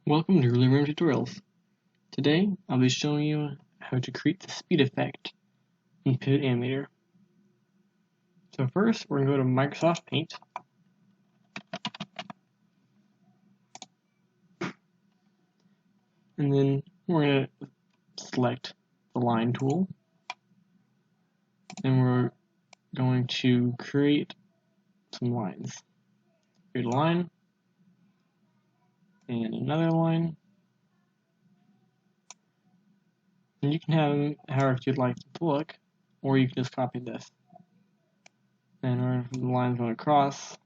Welcome to Ruler Room Tutorials. Today, I'll be showing you how to create the speed effect in Pivot Animator. So first, we're going to go to Microsoft Paint. And then we're going to select the line tool. And we're going to create some lines. Create a line. And another line. And you can have them however you'd like them to look, or you can just copy this. Then the line's going across.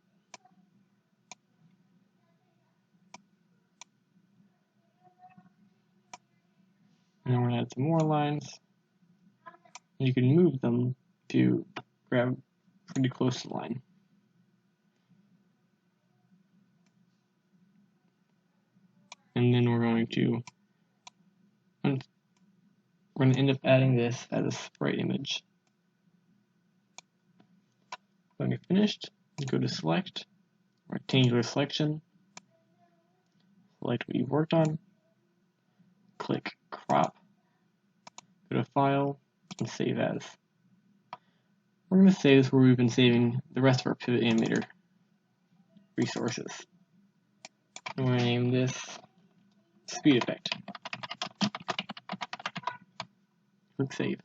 And then we're going to add some more lines. And you can move them to grab pretty close to the line. And then we're going to end up adding this as a sprite image. When you're finished, go to Select, Rectangular Selection, select what you've worked on, click Crop, go to File, and Save As. We're going to save this where we've been saving the rest of our Pivot Animator resources. And we're going to name this Speed Effect. Click Save.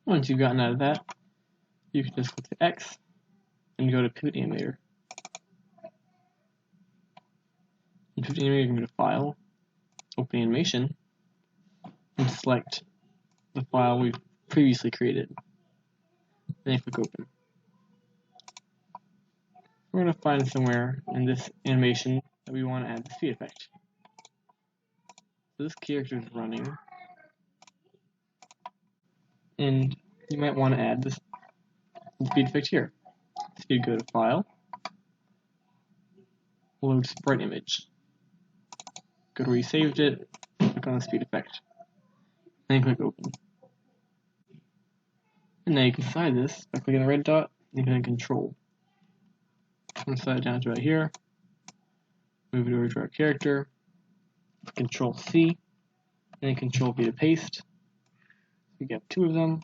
Once you've gotten out of that, you can just click the X and go to Pivot Animator. In Pivot Animator, you can go to File, Open Animation, and select the file we've previously created. And then click Open. We're going to find somewhere in this animation that we want to add the speed effect. So this character is running, and you might want to add this speed effect here. So you go to File, Load Sprite Image, go to where you saved it, click on the speed effect, and then click Open. And now you can slide this by clicking the red dot, and you can hit Control. I'm going to slide it down to right here, move it over to our character, Control C, and then Control V to paste. We get two of them,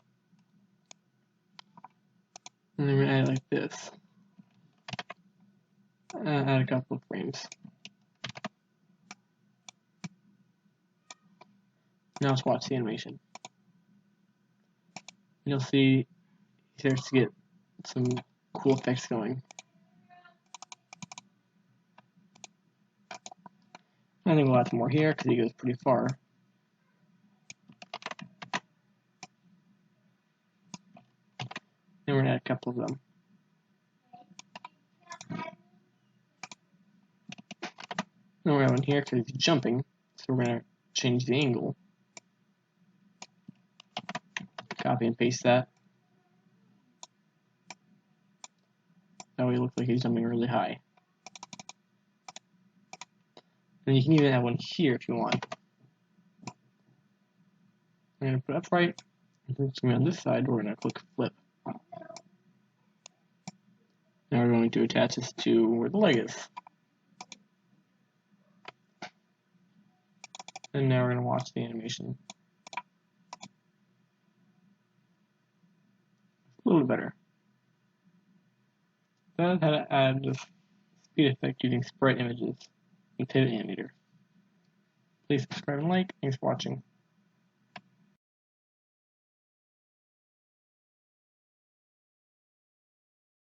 and then we're going to add it like this. Add a couple of frames. Now let's watch the animation. You'll see he starts to get some cool effects going. I think we'll add some more here because he goes pretty far. And we're going to add a couple of them. And we're going to have one here because he's jumping, so we're going to change the angle. Copy and paste that. That way it looks like he's jumping really high. And you can even add one here if you want. I'm going to put upright. If it's going to be on this side, we're going to click flip. Now we're going to attach this to where the leg is. And now we're going to watch the animation. A little bit better. That's how to add this speed effect using sprite images in Pivot Animator. Please subscribe and like. Thanks for watching.